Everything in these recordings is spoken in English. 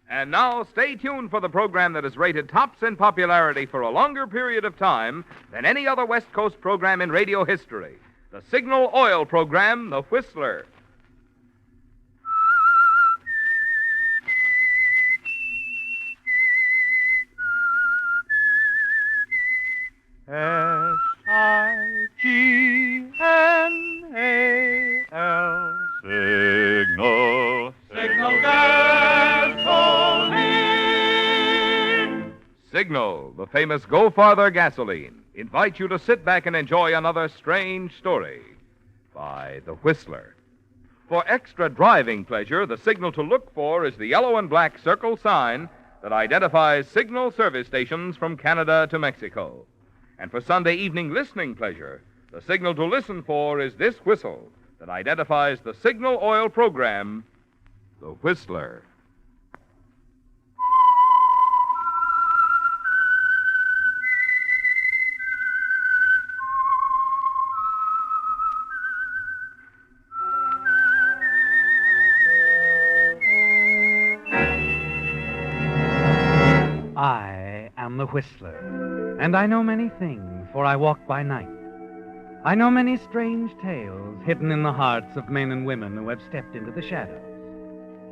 And now, stay tuned for the program that is rated tops in popularity for a longer period of time than any other West Coast program in radio history. The Signal Oil program, The Whistler. Signal. Signal gasoline. Signal, the famous Go Farther gasoline, invites you to sit back and enjoy another strange story by The Whistler. For extra driving pleasure, the signal to look for is the yellow and black circle sign that identifies signal service stations from Canada to Mexico. And for Sunday evening listening pleasure, the signal to listen for is this whistle that identifies the Signal Oil program, The Whistler. I am the Whistler, and I know many things, for I walk by night. I know many strange tales hidden in the hearts of men and women who have stepped into the shadows.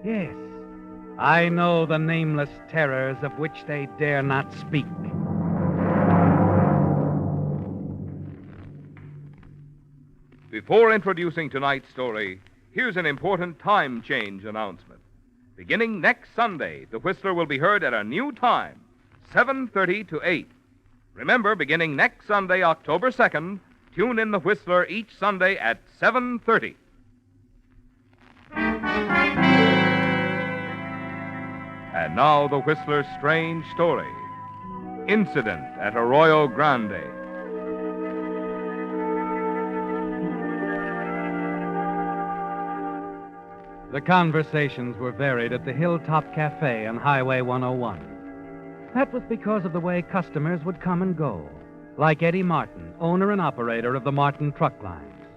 Yes, I know the nameless terrors of which they dare not speak. Before introducing tonight's story, here's an important time change announcement. Beginning next Sunday, The Whistler will be heard at a new time, 7:30 to 8. Remember, beginning next Sunday, October 2nd, tune in The Whistler each Sunday at 7:30. And now, The Whistler's strange story. Incident at Arroyo Grande. The conversations were varied at the Hilltop Café on Highway 101. That was because of the way customers would come and go, like Eddie Martin, owner and operator of the Martin Truck Lines.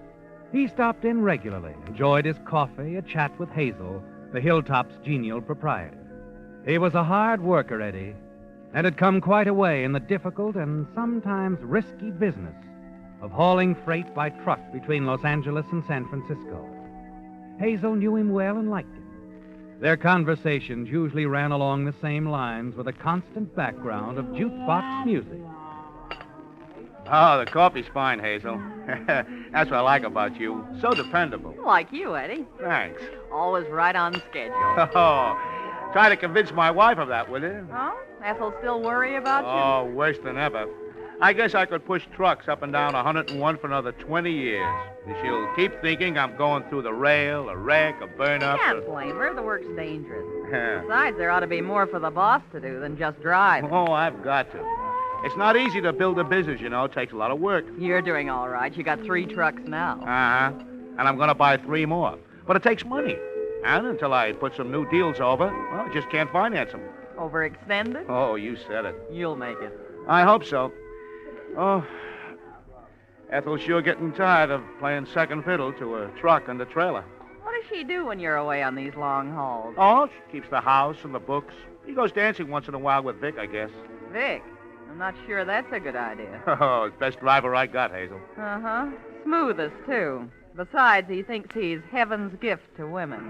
He stopped in regularly, enjoyed his coffee, a chat with Hazel, the Hilltop's genial proprietor. He was a hard worker, Eddie, and had come quite a way in the difficult and sometimes risky business of hauling freight by truck between Los Angeles and San Francisco. Hazel knew him well and liked him. Their conversations usually ran along the same lines with a constant background of jukebox music. Oh, the coffee's fine, Hazel. That's what I like about you. So dependable. Like you, Eddie. Thanks. Always right on schedule. Oh, try to convince my wife of that, will you? Oh? Ethel still worry about you? Oh, worse than ever. I guess I could push trucks up and down 101 for another 20 years. She'll keep thinking I'm going through the rail, a wreck, a burn-up. Can't blame her. The work's dangerous. Besides, there ought to be more for the boss to do than just drive. Oh, I've got to. It's not easy to build a business, you know. It takes a lot of work. You're doing all right. You got 3 trucks now. Uh-huh. And I'm going to buy 3 more. But it takes money. And until I put some new deals over, well, I just can't finance them. Overextended? Oh, you said it. You'll make it. I hope so. Oh, Ethel's sure getting tired of playing second fiddle to a truck and a trailer. What does she do when you're away on these long hauls? Oh, she keeps the house and the books. He goes dancing once in a while with Vic, I guess. Vic? I'm not sure that's a good idea. Oh, best driver I got, Hazel. Uh-huh. Smoothest, too. Besides, he thinks he's heaven's gift to women.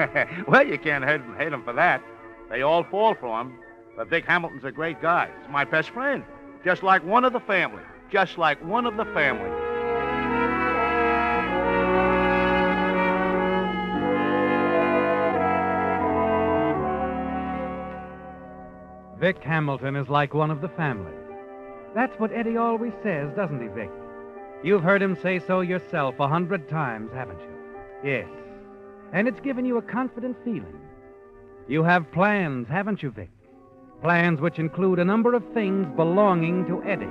Well, you can't hate him for that. They all fall for him. But Vic Hamilton's a great guy. He's my best friend. Just like one of the family. Just like one of the family. Vic Hamilton is like one of the family. That's what Eddie always says, doesn't he, Vic? You've heard him say so yourself 100 times, haven't you? Yes. And it's given you a confident feeling. You have plans, haven't you, Vic? Plans which include a number of things belonging to Eddie.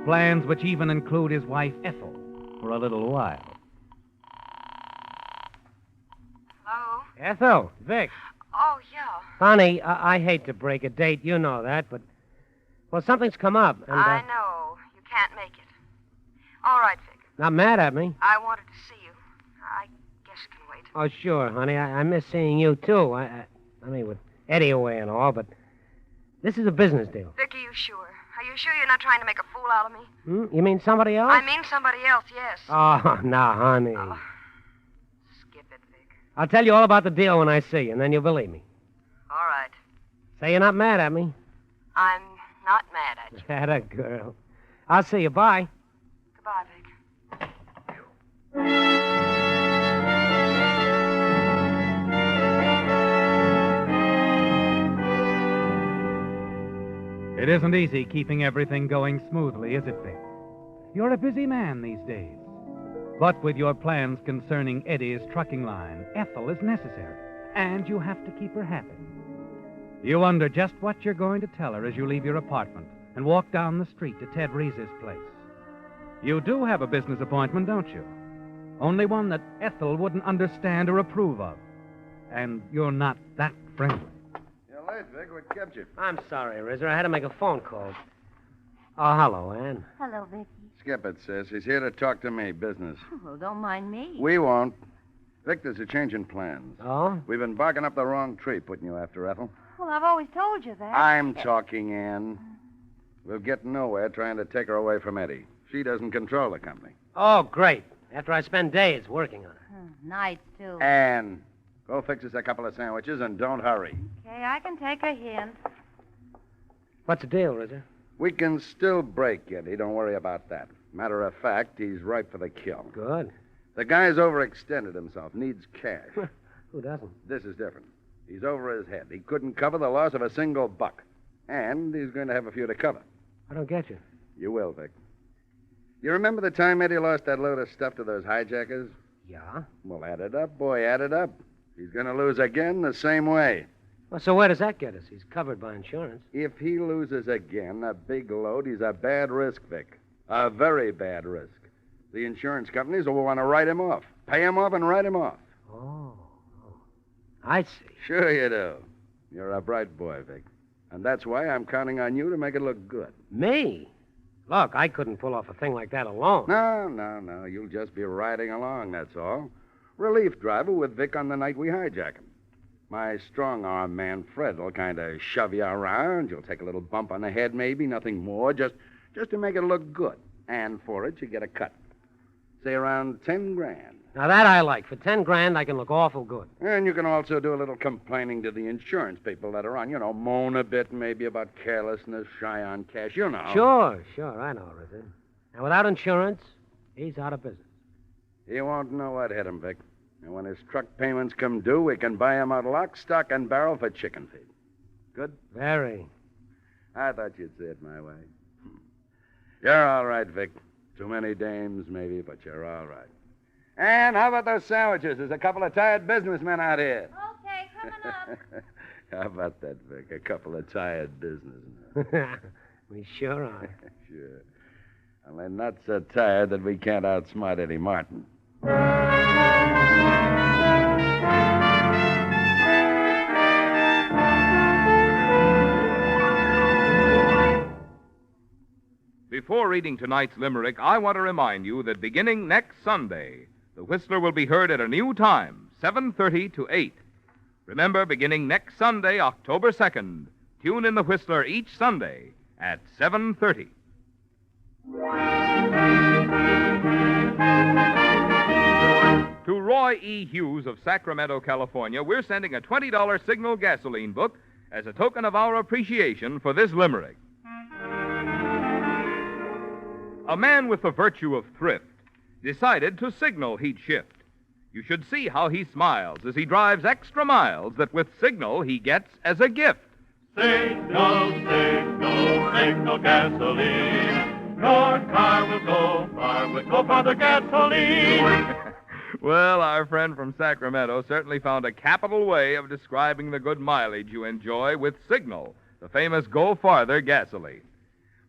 Plans which even include his wife, Ethel, for a little while. Hello? Ethel, Vic. Oh, yeah. Honey, I hate to break a date. You know that, but... Well, something's come up, and... I know. You can't make it. All right, Vic. Not mad at me. I wanted to see you. I guess it can wait. Oh, sure, honey. I miss seeing you, too. I mean, with Eddie away and all, but this is a business deal. Vic, are you sure? Are you sure you're not trying to make a fool out of me? You mean somebody else? I mean somebody else, yes. Oh, now, honey. Oh, skip it, Vic. I'll tell you all about the deal when I see you, and then you'll believe me. All right. Say you're not mad at me. I'm not mad at you. Atta girl. I'll see you. Bye. Goodbye, Vic. It isn't easy keeping everything going smoothly, is it, Vic? You're a busy man these days. But with your plans concerning Eddie's trucking line, Ethel is necessary, and you have to keep her happy. You wonder just what you're going to tell her as you leave your apartment and walk down the street to Ted Reese's place. You do have a business appointment, don't you? Only one that Ethel wouldn't understand or approve of. And you're not that friendly. You're late, Vic. What kept you? I'm sorry, Rizzer. I had to make a phone call. Oh, hello, Ann. Hello, Vicky. Skip it, sis. He's here to talk to me, business. Oh, don't mind me. We won't. Vic, there's a change in plans. Oh? We've been barking up the wrong tree putting you after Ethel. Well, I've always told you that. I'm talking, Ann. We'll get nowhere trying to take her away from Eddie. She doesn't control the company. Oh, great. After I spend days working on it. Nights, too. Ann, go fix us a couple of sandwiches and don't hurry. Okay, I can take a hint. What's the deal, Rizzer? We can still break Eddie. Don't worry about that. Matter of fact, he's ripe for the kill. Good. The guy's overextended himself, needs cash. Who doesn't? This is different. He's over his head. He couldn't cover the loss of a single buck. And he's going to have a few to cover. I don't get you. You will, Vic. You remember the time Eddie lost that load of stuff to those hijackers? Yeah? Well, add it up, boy, add it up. He's going to lose again the same way. Well, so where does that get us? He's covered by insurance. If he loses again, a big load, he's a bad risk, Vic. A very bad risk. The insurance companies will want to write him off. Pay him off and write him off. Oh. I see. Sure you do. You're a bright boy, Vic. And that's why I'm counting on you to make it look good. Me? Look, I couldn't pull off a thing like that alone. No. You'll just be riding along, that's all. Relief driver with Vic on the night we hijack him. My strong-arm man, Fred, will kind of shove you around. You'll take a little bump on the head, maybe, nothing more, just to make it look good. And for it, you get a cut. Say around 10 grand. Now, that I like. For 10 grand, I can look awful good. And you can also do a little complaining to the insurance people later on. You know, moan a bit maybe about carelessness, shy on cash, you know. Sure. I know, Rizzer. And without insurance, he's out of business. He won't know what hit him, Vic. And when his truck payments come due, we can buy him out lock, stock, and barrel for chicken feed. Good? Very. I thought you'd see it my way. You're all right, Vic. Too many dames, maybe, but you're all right. And how about those sandwiches? There's a couple of tired businessmen out here. Okay, coming up. How about that, Vic? A couple of tired businessmen. We sure are. Sure. And they're not so tired that we can't outsmart Eddie Martin. Before reading tonight's limerick, I want to remind you that beginning next Sunday, The Whistler will be heard at a new time, 7:30 to 8. Remember, beginning next Sunday, October 2nd, tune in The Whistler each Sunday at 7:30. To Roy E. Hughes of Sacramento, California, we're sending a $20 Signal gasoline book as a token of our appreciation for this limerick. A man with the virtue of thrift decided to signal he'd shift. You should see how he smiles as he drives extra miles that with Signal he gets as a gift. Signal, signal, signal gasoline. Your car will go far with no further gasoline. Well, our friend from Sacramento certainly found a capital way of describing the good mileage you enjoy with Signal, the famous Go Farther gasoline.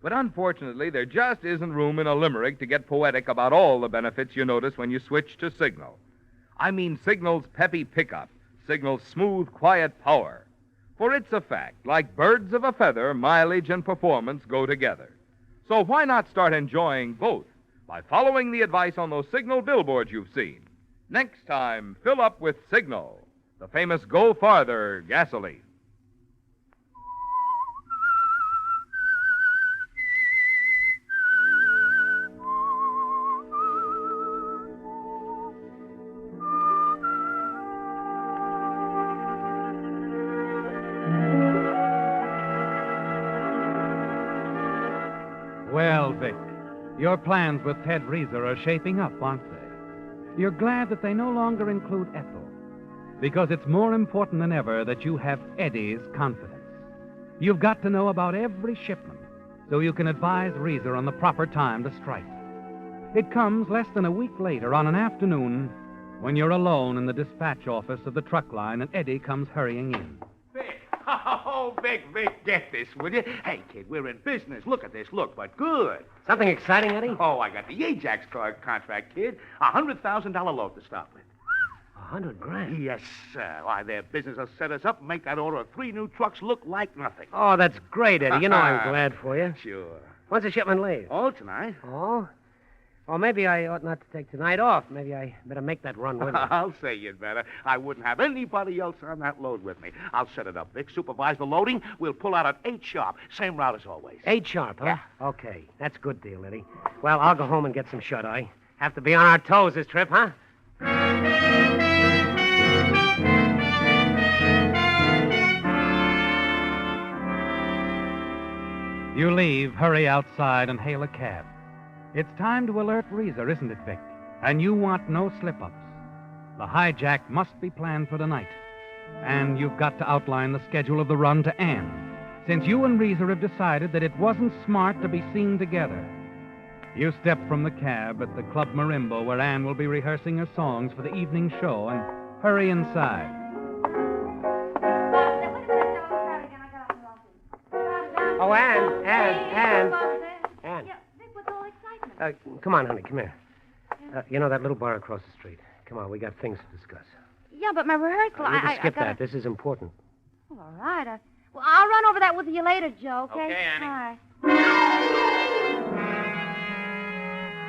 But unfortunately, there just isn't room in a limerick to get poetic about all the benefits you notice when you switch to Signal. I mean Signal's peppy pickup, Signal's smooth, quiet power. For it's a fact, like birds of a feather, mileage and performance go together. So why not start enjoying both by following the advice on those Signal billboards you've seen? Next time, fill up with Signal, the famous Go Farther gasoline. Well, Vic, your plans with Ted Reeser are shaping up, aren't they? You're glad that they no longer include Ethel, because it's more important than ever that you have Eddie's confidence. You've got to know about every shipment so you can advise Reeser on the proper time to strike. It comes less than a week later on an afternoon when you're alone in the dispatch office of the truck line and Eddie comes hurrying in. Vic. Oh, Vic, get this, will you? Hey, kid, we're in business. Look at this. Look, but good. Something exciting, Eddie? Oh, I got the Ajax contract, kid. $100,000 load to start with. $100,000? Yes, sir. Why, their business will set us up and make that order of 3 new trucks look like nothing. Oh, that's great, Eddie. You know I'm glad for you. Sure. When's the shipment leave? Oh, tonight. Oh? Well, maybe I ought not to take tonight off. Maybe I better make that run with you. I'll say you'd better. I wouldn't have anybody else on that load with me. I'll set it up, Vic. Supervise the loading. We'll pull out at 8 sharp. Same route as always. 8 sharp, huh? Yeah. Okay. That's a good deal, Eddie. Well, I'll go home and get some shut-eye. Have to be on our toes this trip, huh? You leave, hurry outside, and hail a cab. It's time to alert Reeser, isn't it, Vic? And you want no slip-ups. The hijack must be planned for tonight. And you've got to outline the schedule of the run to Ann, since you and Reeser have decided that it wasn't smart to be seen together. You step from the cab at the Club Marimbo, where Ann will be rehearsing her songs for the evening show, and hurry inside. Oh, Ann. Ann. Yeah, Vic, what's all excitement? Come on, honey, come here. You know that little bar across the street? Come on, we got things to discuss. Yeah, but my rehearsal, You can skip I gotta... that. This is important. Well, all right. Well, I'll run over that with you later, Joe, okay? Okay, Annie. All right.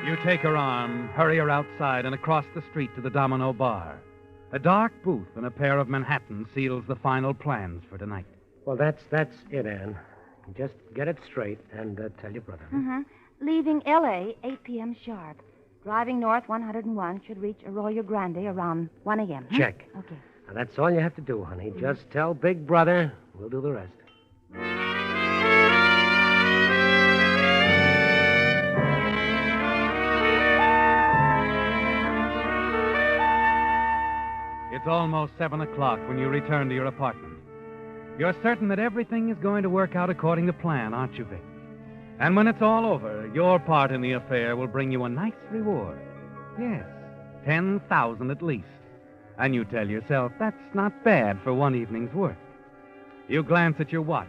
You take her arm, hurry her outside, and across the street to the Domino Bar. A dark booth and a pair of Manhattans seals the final plans for tonight. Well, that's it, Ann. Just get it straight and tell your brother. Mm-hmm. Leaving L.A., 8 p.m. sharp. Driving north 101 should reach Arroyo Grande around 1 a.m. Check. Okay. Now, that's all you have to do, honey. Just tell Big Brother. We'll do the rest. It's almost 7 o'clock when you return to your apartment. You're certain that everything is going to work out according to plan, aren't you, Vic? And when it's all over, your part in the affair will bring you a nice reward. Yes, 10,000 at least. And you tell yourself that's not bad for one evening's work. You glance at your watch.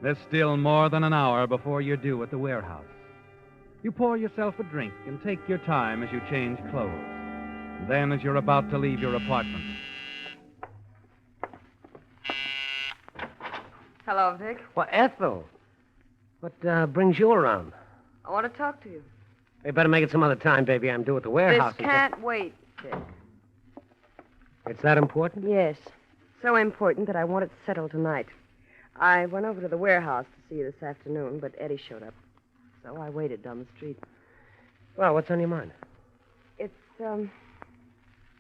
There's still more than an hour before you're due at the warehouse. You pour yourself a drink and take your time as you change clothes. Then, as you're about to leave your apartment. Hello, Vic. Well, Ethel, what brings you around? I want to talk to you. We better make it some other time, baby. I'm due at the warehouse. This can't wait, Vic. It's that important? Yes. So important that I want it settled tonight. I went over to the warehouse to see you this afternoon, but Eddie showed up. So I waited down the street. Well, what's on your mind?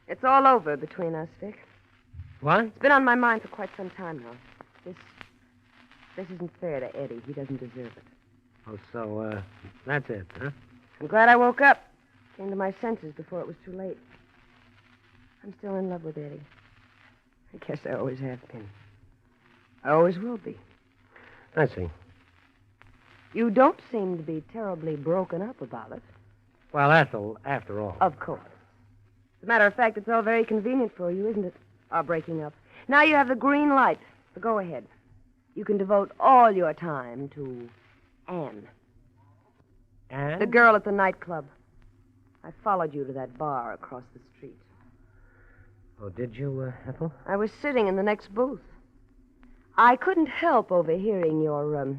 It's all over between us, Vic. What? It's been on my mind for quite some time now. This isn't fair to Eddie. He doesn't deserve it. Oh, so, that's it, huh? I'm glad I woke up. Came to my senses before it was too late. I'm still in love with Eddie. I guess I always have been. I always will be. I see. You don't seem to be terribly broken up about it. Well, Ethel, after all. Of course. As a matter of fact, it's all very convenient for you, isn't it? Our breaking up. Now you have the green light. So go ahead. You can devote all your time to Anne. Anne? The girl at the nightclub. I followed you to that bar across the street. Oh, did you, Ethel? I was sitting in the next booth. I couldn't help overhearing your,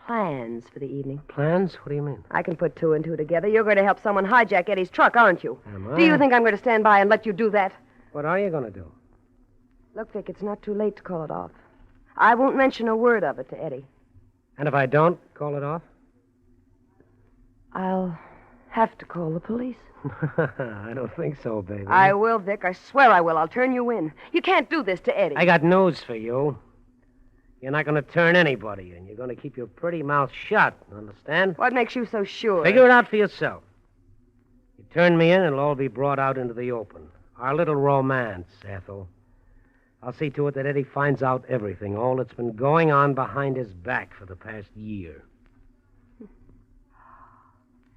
plans for the evening. Plans? What do you mean? I can put 2 and 2 together. You're going to help someone hijack Eddie's truck, aren't you? Am I? Do you think I'm going to stand by and let you do that? What are you going to do? Look, Vic, it's not too late to call it off. I won't mention a word of it to Eddie. And if I don't call it off? I'll have to call the police. I don't think so, baby. I will, Vic. I swear I will. I'll turn you in. You can't do this to Eddie. I got news for you. You're not going to turn anybody in. You're going to keep your pretty mouth shut, understand? What makes you so sure? Figure it out for yourself. You turn me in, it'll all be brought out into the open. Our little romance, Ethel. I'll see to it that Eddie finds out everything, all that's been going on behind his back for the past year.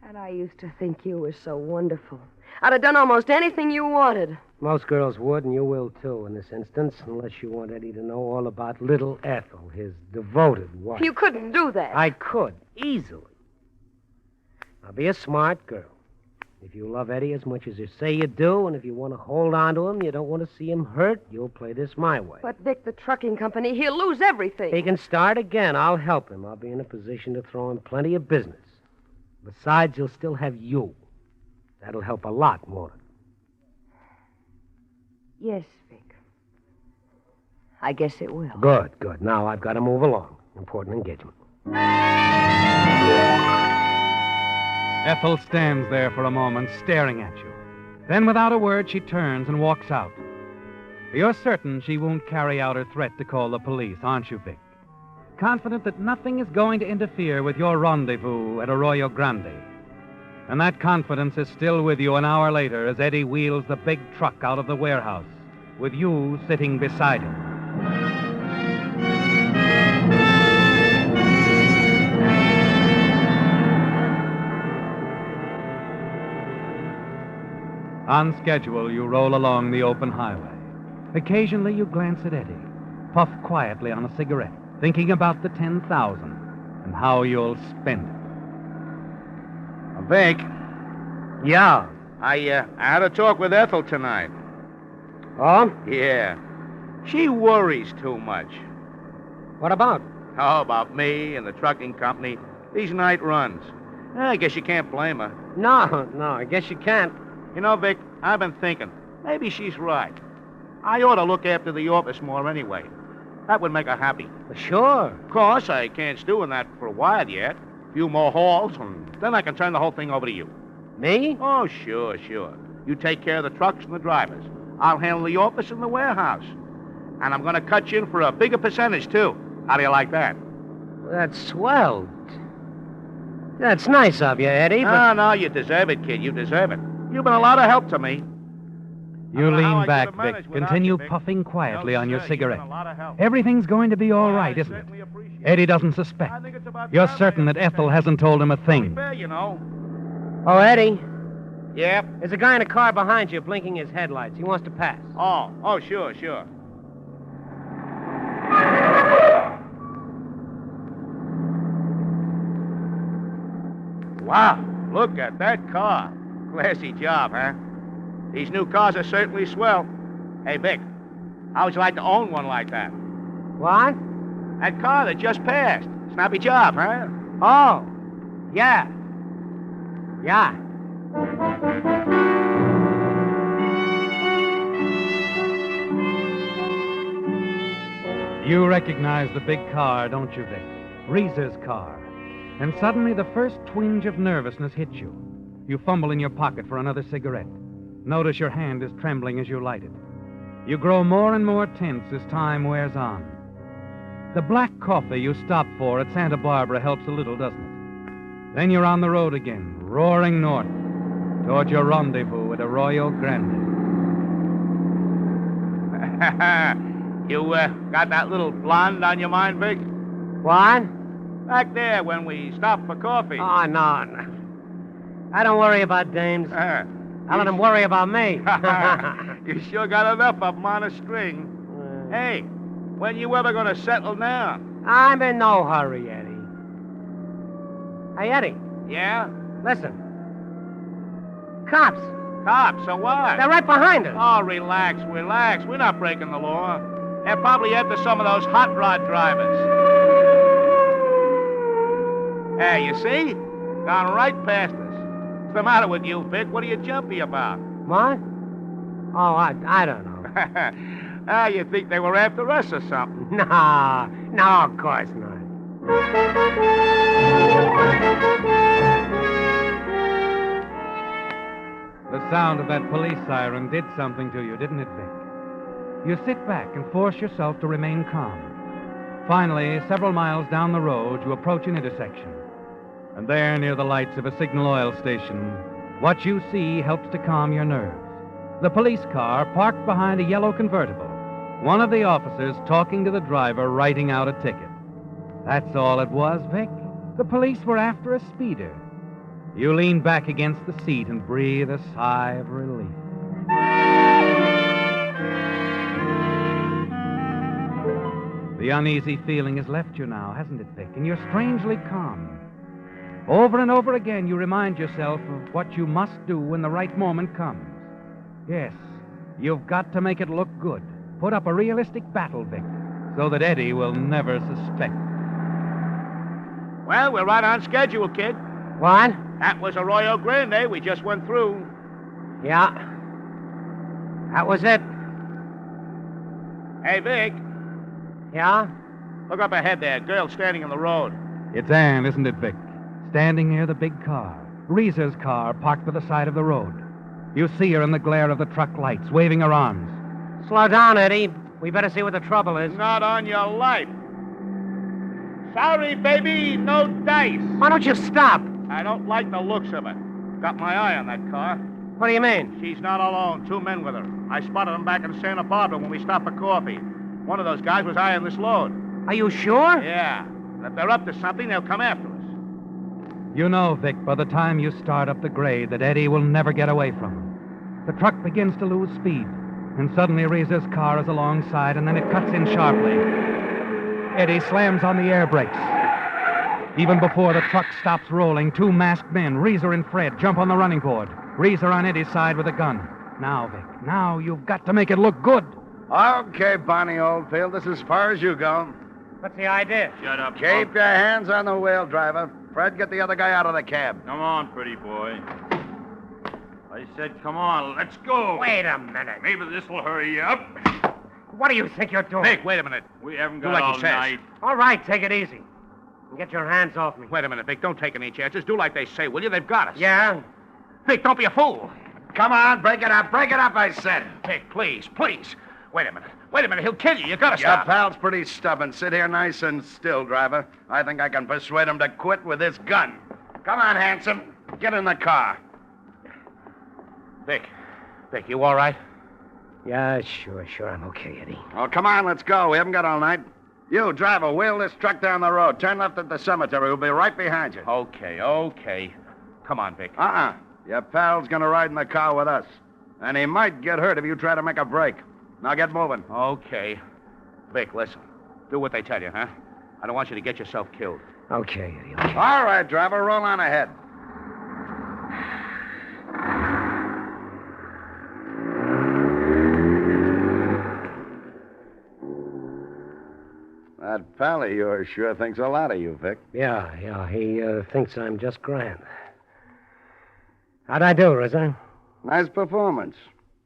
And I used to think you were so wonderful. I'd have done almost anything you wanted. Most girls would, and you will, too, in this instance, unless you want Eddie to know all about little Ethel, his devoted wife. You couldn't do that. I could, easily. Now, be a smart girl. If you love Eddie as much as you say you do, and if you want to hold on to him, you don't want to see him hurt, you'll play this my way. But, Vic, the trucking company, he'll lose everything. He can start again. I'll help him. I'll be in a position to throw him plenty of business. Besides, he'll still have you. That'll help a lot, won't it? Yes, Vic. I guess it will. Good. Now I've got to move along. Important engagement. Ethel stands there for a moment, staring at you. Then, without a word, she turns and walks out. You're certain she won't carry out her threat to call the police, aren't you, Vic? Confident that nothing is going to interfere with your rendezvous at Arroyo Grande. And that confidence is still with you an hour later as Eddie wheels the big truck out of the warehouse, with you sitting beside him. On schedule, you roll along the open highway. Occasionally, you glance at Eddie, puff quietly on a cigarette, thinking about the 10,000 and how you'll spend it. Vic, Yeah. I had a talk with Ethel tonight. Oh? Yeah. She worries too much. What about? Oh, about me and the trucking company. These night runs. I guess you can't blame her. No, I guess you can't. You know, Vic, I've been thinking. Maybe she's right. I ought to look after the office more anyway. That would make her happy. Sure. Of course, I can't stew in that for a while yet. A few more hauls, and then I can turn the whole thing over to you. Me? Oh, sure. You take care of the trucks and the drivers. I'll handle the office and the warehouse. And I'm going to cut you in for a bigger percentage, too. How do you like that? That's swell. That's nice of you, Eddie, but... No, you deserve it, kid. You deserve it. You've been a lot of help to me. You lean I back, could have managed Vic. without Continue you, Vic. puffing quietly No, on your sir, you've cigarette. been a lot of help. Everything's going to be all Well, right, I isn't it? certainly appreciate it. Eddie doesn't suspect. I think it's about You're time I certain that understand. Ethel hasn't told him a thing. Fair, you know. Oh, Eddie, Yep. there's a guy in a car behind you blinking his headlights. He wants to pass. Oh, sure. Wow, look at that car. Classy job, huh? These new cars are certainly swell. Hey, Vic, how would you like to own one like that? What? That car that just passed. Snappy job, huh? Oh, yeah. Yeah. You recognize the big car, don't you, Vic? Reese's car. And suddenly the first twinge of nervousness hits you. You fumble in your pocket for another cigarette. Notice your hand is trembling as you light it. You grow more and more tense as time wears on. The black coffee you stopped for at Santa Barbara helps a little, doesn't it? Then you're on the road again, roaring north, toward your rendezvous at Arroyo Grande. You got that little blonde on your mind, Vic? What? Back there when we stopped for coffee. Oh, no. I don't worry about dames. I let them worry about me. You sure got enough of them on a string. Hey, when you ever going to settle down? I'm in no hurry, Eddie. Hey, Eddie, Yeah? listen. Cops. Cops, so what? They're right behind us. Oh, relax. We're not breaking the law. They're probably after some of those hot rod drivers. Hey, you see? Gone right past us. What's the matter with you, Vic? What are you jumpy about? What? Oh, I don't know. You think they were after us or something? No, of course not. The sound of that police siren did something to you, didn't it, Vic? You sit back and force yourself to remain calm. Finally, several miles down the road, you approach an intersection. And there, near the lights of a signal oil station, what you see helps to calm your nerves. The police car parked behind a yellow convertible. One of the officers talking to the driver, writing out a ticket. That's all it was, Vic. The police were after a speeder. You lean back against the seat and breathe a sigh of relief. The uneasy feeling has left you now, hasn't it, Vic? And you're strangely calm. Over and over again, you remind yourself of what you must do when the right moment comes. Yes, you've got to make it look good. Put up a realistic battle, Vic, so that Eddie will never suspect. Well, we're right on schedule, kid. What? That was Arroyo Grande. We just went through. Yeah. That was it. Hey, Vic, Yeah? look up ahead there. Girl standing in the road. It's Anne, isn't it, Vic? Standing near the big car. Reese's car parked by the side of the road. You see her in the glare of the truck lights, waving her arms. Slow down, Eddie. We better see what the trouble is. Not on your life. Sorry, baby, no dice. Why don't you stop? I don't like the looks of it. Got my eye on that car. What do you mean? She's not alone. 2 men with her. I spotted them back in Santa Barbara when we stopped for coffee. One of those guys was eyeing this load. Are you sure? Yeah. If they're up to something, they'll come after us. You know, Vic, by the time you start up the grade, that Eddie will never get away from him. The truck begins to lose speed, and suddenly Reese's car is alongside, and then it cuts in sharply. Eddie slams on the air brakes. Even before the truck stops rolling, 2 masked men, Reeser and Fred, jump on the running board. Reeser on Eddie's side with a gun. Now, Vic, now you've got to make it look good. Okay, Bonnie Oldfield, this is as far as you go. What's the idea? Shut up. Keep your hands on the wheel, driver. Fred, get the other guy out of the cab. Come on, pretty boy. I said, come on, let's go. Wait a minute. Maybe this will hurry you up. What do you think you're doing? Vic, wait a minute. We haven't Do got like he all says. night. All right, take it easy. And get your hands off me. Wait a minute, Vic. Don't take any chances. Do like they say, will you? They've got us. Yeah? Vic, don't be a fool. Come on, break it up, I said. Vic, please, please. Wait a minute. Wait a minute. He'll kill you. You gotta Your stop. pal's pretty stubborn. Sit here nice and still, driver. I think I can persuade him to quit with this gun. Come on, handsome. Get in the car. Vic, you all right? Yeah, sure, I'm okay, Eddie. Oh, come on, let's go. We haven't got all night. You, driver, wheel this truck down the road. Turn left at the cemetery. We'll be right behind you. Okay. Come on, Vic. Your pal's gonna ride in the car with us. And he might get hurt if you try to make a break. Now get moving. Okay. Vic, listen. Do what they tell you, huh? I don't want you to get yourself killed. Okay, Eddie, okay. All right, driver, roll on ahead. That pal of yours sure thinks a lot of you, Vic. Yeah, he thinks I'm just grand. How'd I do, Rizzo? Nice performance.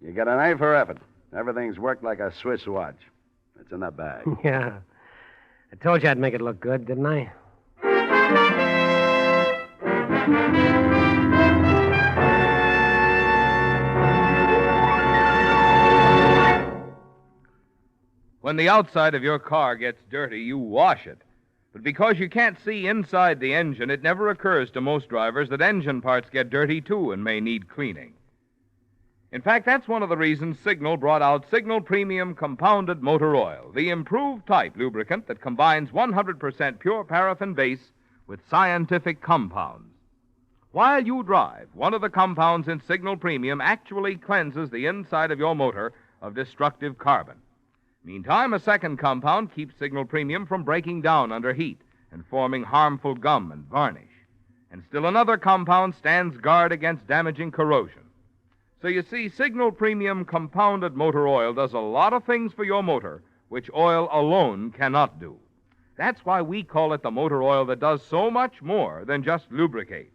You got an A for effort. Everything's worked like a Swiss watch. It's in the bag. Yeah. I told you I'd make it look good, didn't I? When the outside of your car gets dirty, you wash it. But because you can't see inside the engine, it never occurs to most drivers that engine parts get dirty, too, and may need cleaning. In fact, that's one of the reasons Signal brought out Signal Premium Compounded Motor Oil, the improved type lubricant that combines 100% pure paraffin base with scientific compounds. While you drive, one of the compounds in Signal Premium actually cleanses the inside of your motor of destructive carbon. Meantime, a second compound keeps Signal Premium from breaking down under heat and forming harmful gum and varnish. And still another compound stands guard against damaging corrosion. So you see, Signal Premium Compounded Motor Oil does a lot of things for your motor which oil alone cannot do. That's why we call it the motor oil that does so much more than just lubricate.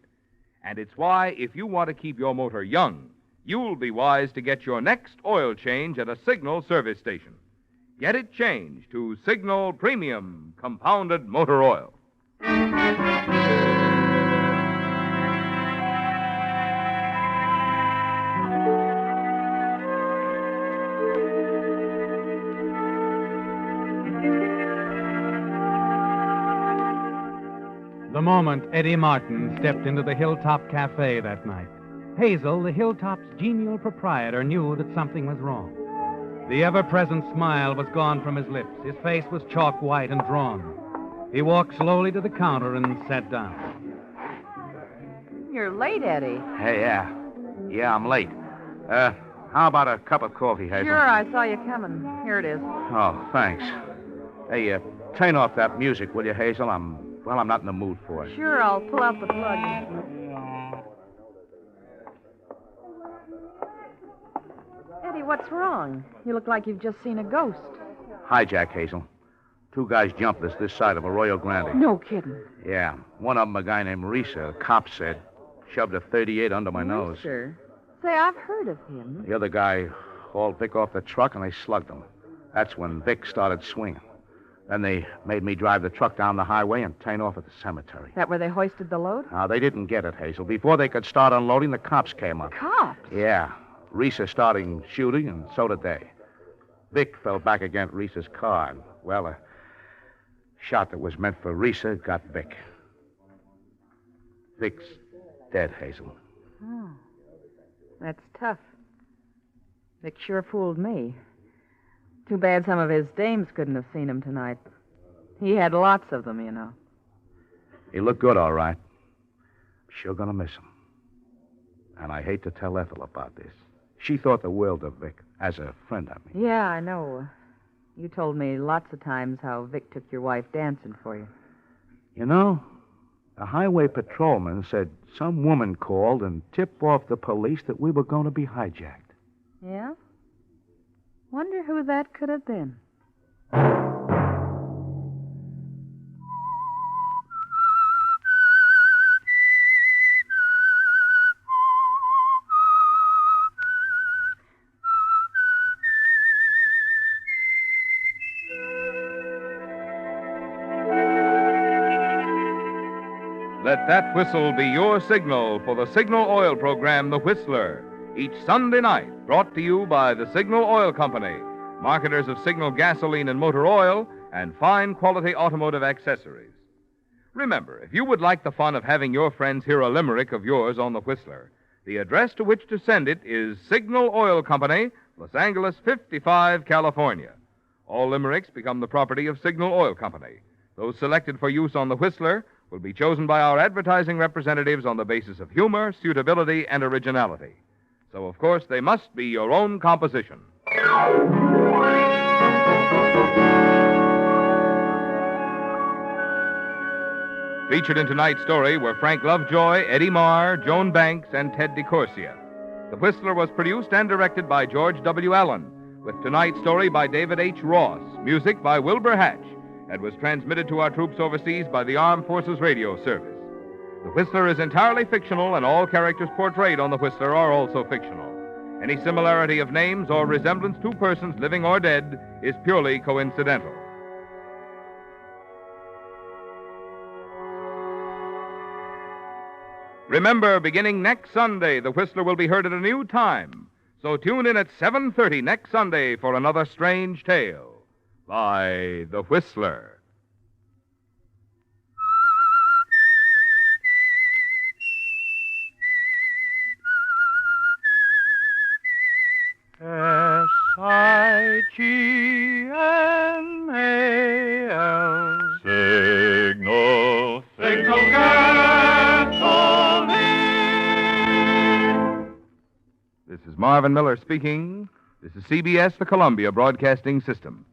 And it's why, if you want to keep your motor young, you'll be wise to get your next oil change at a Signal service station. Get it changed to Signal Premium Compounded Motor Oil. The moment Eddie Martin stepped into the Hilltop Café that night, Hazel, the Hilltop's genial proprietor, knew that something was wrong. The ever-present smile was gone from his lips. His face was chalk white and drawn. He walked slowly to the counter and sat down. You're late, Eddie. Hey, yeah, I'm late. How about a cup of coffee, Hazel? Sure, I saw you coming. Here it is. Oh, thanks. Hey, turn off that music, will you, Hazel? I'm not in the mood for it. Sure, I'll pull out the plug. Eddie, what's wrong? You look like you've just seen a ghost. Hijack, Hazel. 2 guys jumped us this side of Arroyo Grande. No kidding. Yeah. One of them, a guy named Risa, the cop said, shoved a .38 under my nose. Sure. Say, I've heard of him. The other guy hauled Vic off the truck, and they slugged him. That's when Vic started swinging. Then they made me drive the truck down the highway and turn off at the cemetery. That where they hoisted the load? Now, they didn't get it, Hazel. Before they could start unloading, the cops came up. Cops? Yeah. Risa started shooting, and so did they. Vic fell back against Risa's car, and, well, a shot that was meant for Risa got Vic. Vic's dead, Hazel. Oh. That's tough. Vic sure fooled me. Too bad some of his dames couldn't have seen him tonight. He had lots of them, you know. He looked good, all right. Sure gonna miss him. And I hate to tell Ethel about this. She thought the world of Vic, as a friend, I mean. Yeah, I know. You told me lots of times how Vic took your wife dancing for you. You know, a highway patrolman said some woman called and tipped off the police that we were going to be hijacked. Yeah? Wonder who that could have been. Let that whistle be your signal for the Signal Oil program, The Whistler. Each Sunday night, brought to you by the Signal Oil Company, marketers of Signal gasoline and motor oil, and fine quality automotive accessories. Remember, if you would like the fun of having your friends hear a limerick of yours on The Whistler, the address to which to send it is Signal Oil Company, Los Angeles 55, California. All limericks become the property of Signal Oil Company. Those selected for use on The Whistler will be chosen by our advertising representatives on the basis of humor, suitability, and originality. So, of course, they must be your own composition. Featured in tonight's story were Frank Lovejoy, Eddie Marr, Joan Banks, and Ted DeCorsia. The Whistler was produced and directed by George W. Allen, with tonight's story by David H. Ross, music by Wilbur Hatch, and was transmitted to our troops overseas by the Armed Forces Radio Service. The Whistler is entirely fictional, and all characters portrayed on The Whistler are also fictional. Any similarity of names or resemblance to persons living or dead is purely coincidental. Remember, beginning next Sunday, The Whistler will be heard at a new time. So tune in at 7:30 next Sunday for another strange tale by The Whistler. Signial. Signal, Signal gasoline. This is Marvin Miller speaking. This is CBS, the Columbia Broadcasting System.